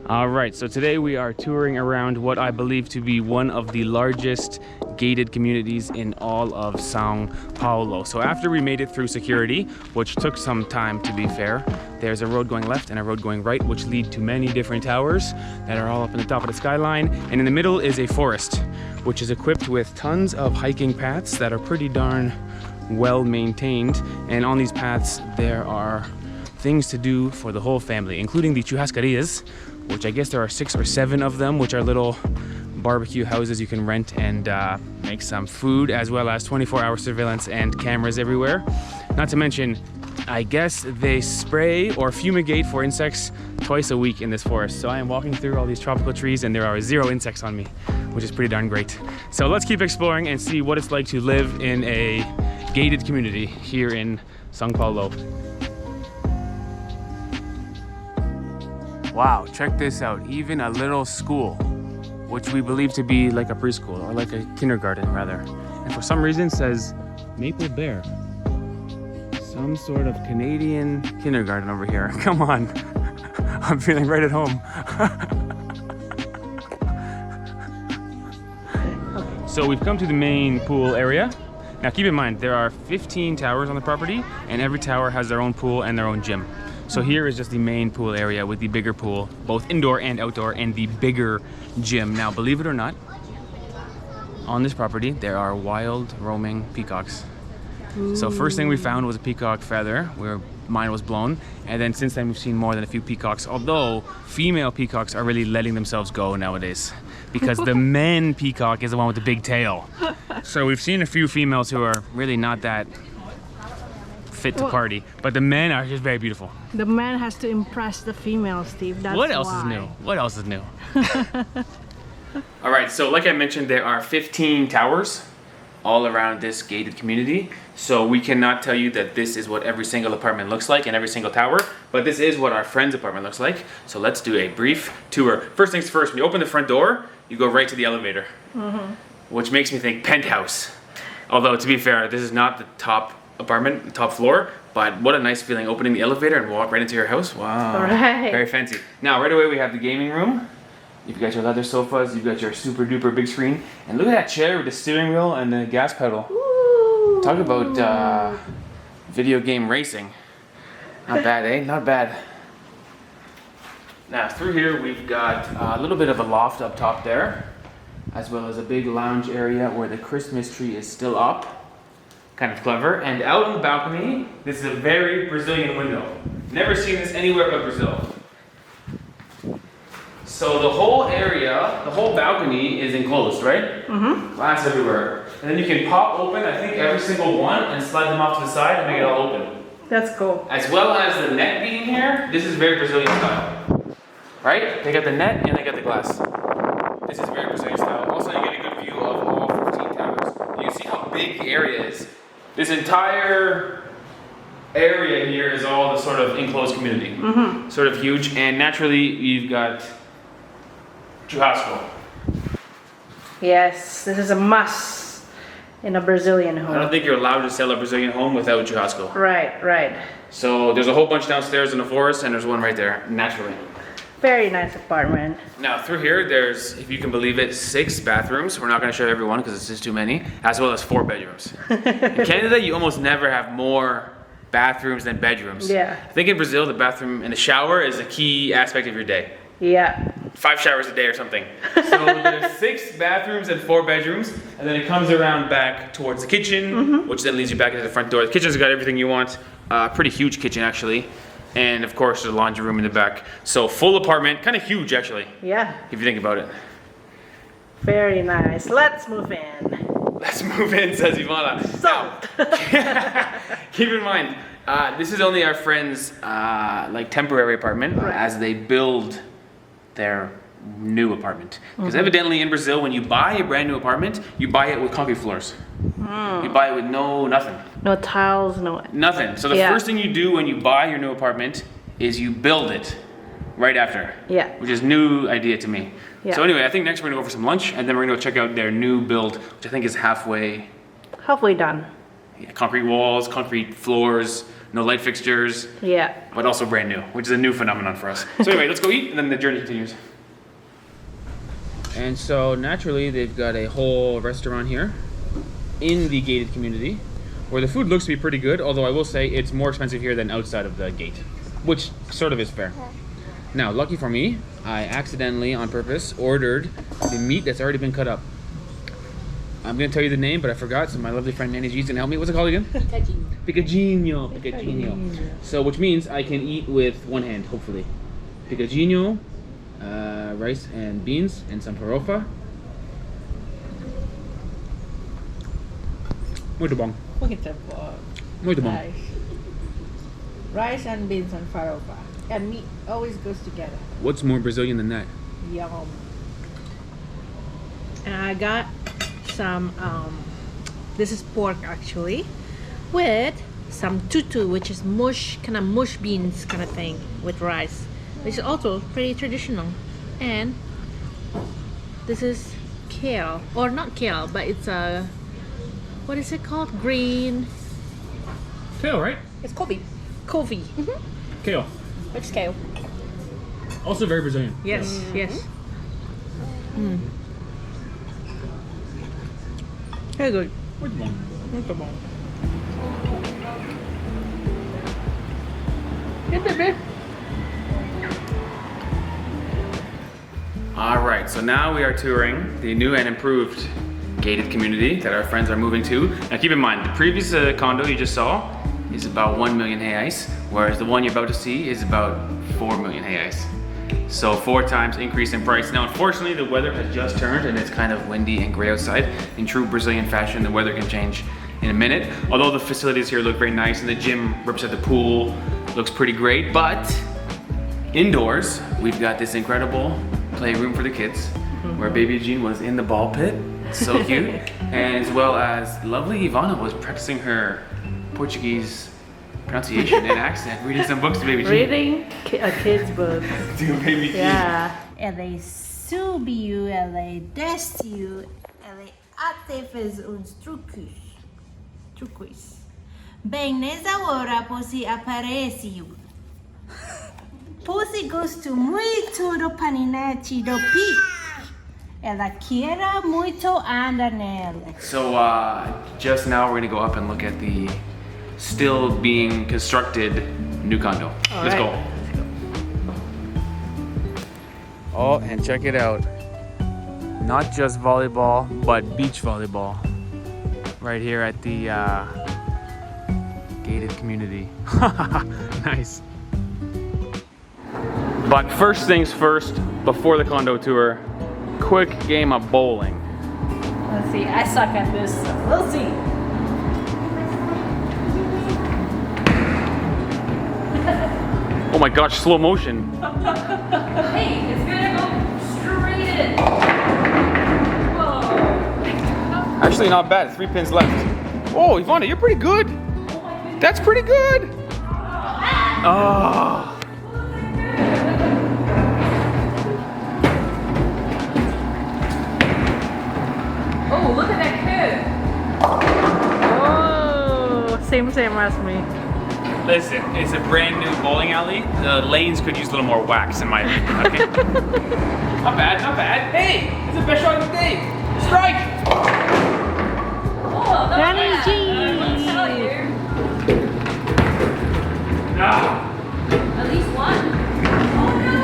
All right, so today we are touring around what I believe to be one of the largest gated communities in all of Sao Paulo. So after we made it through security, which took some time to be fair, there's a road going left and a road going right, which lead to many different towers that are all up in the top of the skyline. And in the middle is a forest, which is equipped with tons of hiking paths that are pretty darn well maintained. And on these paths, there are things to do for the whole family, including the churrasquerias, which I guess there are 6 or 7 of them, which are little barbecue houses you can rent and make some food, as well as 24-hour surveillance and cameras everywhere. Not to mention, I guess they spray or fumigate for insects twice a week in this forest. So I am walking through all these tropical trees and there are 0 insects on me, which is pretty darn great. So let's keep exploring and see what it's like to live in a gated community here in São Paulo. Wow, check this out. Even a little school, which we believe to be like a preschool or like a kindergarten rather. And for some reason says Maple Bear. Some sort of Canadian kindergarten over here. Come on. I'm feeling right at home. So we've come to the main pool area. Now keep in mind, there are 15 towers on the property and every tower has their own pool and their own gym. So here is just the main pool area with the bigger pool, both indoor and outdoor, and the bigger gym. Now, believe it or not, on this property, there are wild roaming peacocks. Ooh. So first thing we found was a peacock feather, where mine was blown. And then since then, we've seen more than a few peacocks, although female peacocks are really letting themselves go nowadays because the men peacock is the one with the big tail. So we've seen a few females who are really not that fit to party, but the men are just very beautiful. The man has to impress the female, Steve. That's what else is new? What else is new? All right, so like I mentioned, there are 15 towers all around this gated community. So we cannot tell you that this is what every single apartment looks like in every single tower, but this is what our friend's apartment looks like. So let's do a brief tour. First things first, when you open the front door, you go right to the elevator, which makes me think penthouse. Although to be fair, this is not the top apartment, top floor, but what a nice feeling opening the elevator and walk right into your house. Wow, right. Very fancy. Now right away we have the gaming room. You've got your leather sofas, you've got your super duper big screen, and look at that chair with the steering wheel and the gas pedal. Ooh. Talk about video game racing. Not bad, eh? Not bad. Now through here we've got a little bit of a loft up top there, as well as a big lounge area where the Christmas tree is still up. Kind of clever. And out on the balcony, this is a very Brazilian window. Never seen this anywhere but Brazil. So the whole area, the whole balcony is enclosed, right? Glass everywhere. And then you can pop open, I think, every single one and slide them off to the side and make it all open. That's cool. As well as the net being here, this is very Brazilian style. Right? They got the net and they got the glass. This is very Brazilian style. Also, you get a good view of all 15 towers. You can see how big the area is. This entire area here is all the sort of enclosed community. Sort of huge, and naturally you've got churrasco. Yes, this is a must in a Brazilian home. I don't think you're allowed to sell a Brazilian home without churrasco. Right, right. So there's a whole bunch downstairs in the forest, and there's one right there, naturally. Very nice apartment. Now through here, there's, if you can believe it, 6 bathrooms. We're not going to show everyone because it's just too many, as well as 4 bedrooms. In Canada, you almost never have more bathrooms than bedrooms. Yeah. I think in Brazil, the bathroom and the shower is a key aspect of your day. Yeah. 5 showers a day or something. So there's 6 bathrooms and 4 bedrooms, and then it comes around back towards the kitchen, which then leads you back into the front door. The kitchen's got everything you want. Pretty huge kitchen, actually. And of course, there's a laundry room in the back. So full apartment, kind of huge actually. Yeah. If you think about it. Very nice. Let's move in. Let's move in, says Ivana. So. Keep in mind, this is only our friend's like temporary apartment as they build their new apartment. Because evidently in Brazil, when you buy a brand new apartment, you buy it with concrete floors. You buy it with nothing. No tiles, nothing. So the first thing you do when you buy your new apartment is you build it right after. Yeah. Which is new idea to me. Yeah. So anyway, I think next we're gonna go for some lunch and then we're gonna go check out their new build, which I think is halfway done. Yeah, concrete walls, concrete floors, no light fixtures, Yeah. but also brand new, which is a new phenomenon for us. So anyway, let's go eat and then the journey continues. And so naturally they've got a whole restaurant here in the gated community where the food looks to be pretty good, although I will say it's more expensive here than outside of the gate, which sort of is fair. Now, lucky for me, I accidentally, on purpose, ordered the meat that's already been cut up. I'm gonna tell you the name, but I forgot, so my lovely friend Nanny G's gonna help me. What's it called again? Picadinho. Picadinho. So, which means I can eat with one hand, hopefully. Picadinho, rice and beans, and some farofa. Muito bom. Muito bom. Rice and beans and farofa. And meat always goes together. What's more Brazilian than that? Yum. And I got some, this is pork actually, with some tutu, which is mush, kind of mush beans kind of thing with rice, which is also pretty traditional. And this is kale, or not kale, but it's a, what is it called? Green. Kale, right? It's kobe. Kobe. Kale. Which kale? Also very Brazilian. Yes, yes. Very good. Muito bom. Muito bom. Hey, baby. All right, so now we are touring the new and improved gated community that our friends are moving to. Now keep in mind, the previous condo you just saw is about 1 million reais, whereas the one you're about to see is about 4 million reais. So 4 times increase in price. Now unfortunately the weather has just turned and it's kind of windy and gray outside. In true Brazilian fashion, the weather can change in a minute. Although the facilities here look very nice and the gym right beside the pool looks pretty great, but indoors we've got this incredible playroom for the kids where baby Jean was in the ball pit. So cute. And as well as lovely Ivana was practicing her Portuguese pronunciation and accent, reading some books to baby Jean. Reading a kid's book. To baby Jean. Yeah. Ela subiu, ela desceu, ela até fez uns truques. Bem nessa hora, Pussy apareceu. Pussy gostou muito do paninete do Pi. Ela quer muito andar nela. So just now we're gonna go up and look at the still being constructed new condo. Let's go. Oh, and check it out. Not just volleyball, but beach volleyball. Right here at the gated community. Nice. But first things first, before the condo tour, quick game of bowling. Let's see. I suck at this. So we'll see. Oh my gosh, slow motion. Hey, it's gonna go straight in. Whoa. Actually not bad, 3 pins left. Oh, Ivana, you're pretty good. That's pretty good. Oh. Oh, look at that kid. Oh, same as me. Listen, it's a brand new bowling alley. The lanes could use a little more wax in my opinion, okay? Not bad, not bad. Hey, it's the best shot of the day. Strike! Oh, not Nanny bad. G. Let me tell you. Ah. At least one. Oh no.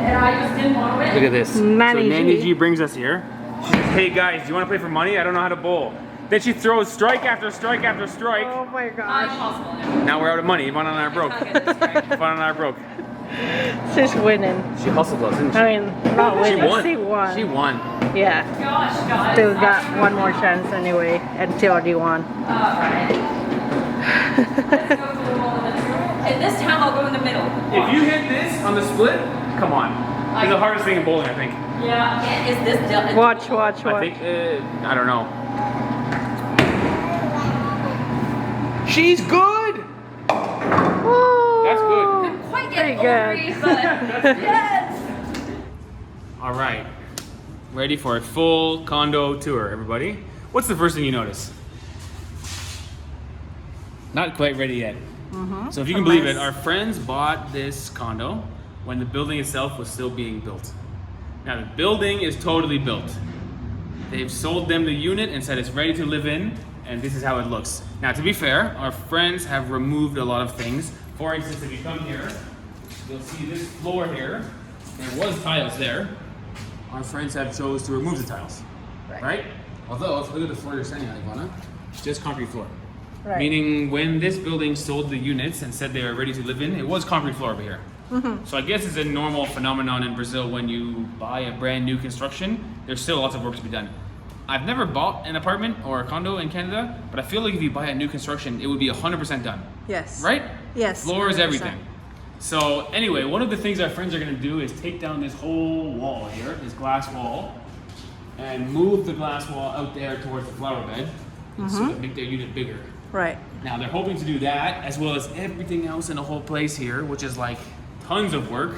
And I just didn't want to win. Look at this. Nanny so Nanny G. G brings us here. She says, hey guys, do you want to play for money? I don't know how to bowl. Then she throws strike after strike after strike. Oh my gosh. Impossible. Now we're out of money. Ivana and I are broke. I can't get this right. Ivana and I are broke. She's winning. She hustled us, didn't she? I mean, not She winning. won. She won. She won. Yeah. Gosh, guys. Still got one more chance anyway until you won. Alright. Let's go for the ball in the middle. In this time, I'll go in the middle. If you hit this on the split, come on. It's the hardest thing in bowling, I think. Yeah. And is this done? Watch. I think, I don't know. She's good! That's good. Couldn't quite get Pretty all good. 3, but yes. All right. Ready for a full condo tour, everybody. What's the first thing you notice? not quite ready yet. So if you can believe it, our friends bought this condo when the building itself was still being built. Now the building is totally built. They've sold them the unit and said it's ready to live in, and this is how it looks. Now to be fair, our friends have removed a lot of things. For instance, if you come here, you'll see this floor here. There was tiles there. Our friends have chose to remove the tiles, right? Although, if you look at the floor you're standing on, Ivana, just concrete floor. Right. Meaning when this building sold the units and said they were ready to live in, it was concrete floor over here. So I guess it's a normal phenomenon in Brazil when you buy a brand new construction, there's still lots of work to be done. I've never bought an apartment or a condo in Canada, but I feel like if you buy a new construction, it would be 100% done. Yes. Right? Yes. Floor is 100%. everything. So anyway, one of the things our friends are gonna do is take down this whole wall here, this glass wall, and move the glass wall out there towards the flower bed, so they make their unit bigger. Right. Now they're hoping to do that, as well as everything else in the whole place here, which is like tons of work,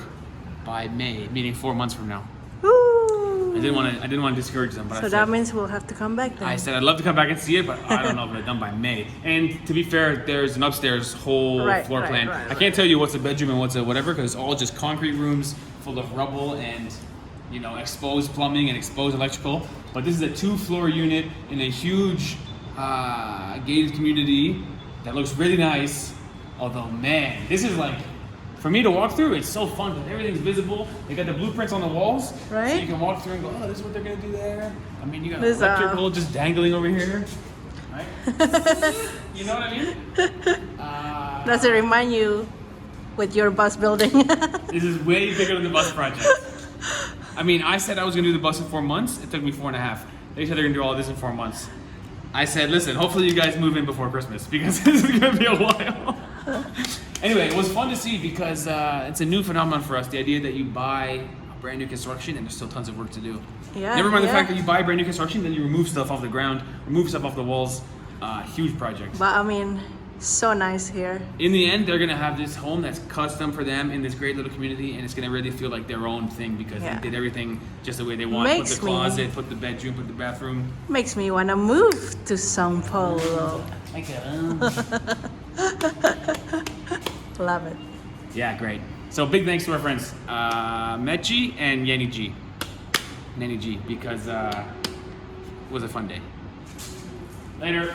by May, meaning 4 months from now. Woo. I didn't want to discourage them, but So that means we'll have to come back then. I said I'd love to come back and see it, but I don't know if it's done by May. And to be fair, there's an upstairs whole floor plan. I can't tell you what's a bedroom and what's a whatever, because it's all just concrete rooms full of rubble and, you know, exposed plumbing and exposed electrical. But this is a 2-floor unit in a huge gated community that looks really nice. Although, man, this is like, for me to walk through, it's so fun because everything's visible. They got the blueprints on the walls, so Right. you can walk through and go, oh, this is what they're gonna do there. I mean, you got This, electrical just dangling over here, right? You know what I mean? Does it remind you with your bus building? This is way bigger than the bus project. I mean, I said I was gonna do the bus in 4 months. It took me 4.5. They said they're gonna do all this in 4 months. I said, listen, hopefully you guys move in before Christmas because this is gonna be a while. Anyway, it was fun to see because it's a new phenomenon for us. The idea that you buy a brand new construction and there's still tons of work to do. Yeah, Never mind the yeah. fact that you buy brand new construction, then you remove stuff off the ground, remove stuff off the walls. Huge project. But I mean, so nice here. In the end, they're gonna have this home that's custom for them in this great little community, and it's gonna really feel like their own thing because Yeah. they did everything just the way they want. Makes Put the me- closet, put the bedroom, put the bathroom. Makes me wanna move to Sao Paulo. Love it. Yeah, great. So big thanks to our friends, Mechi and Yenny G. Nanny G, because it was a fun day. Later.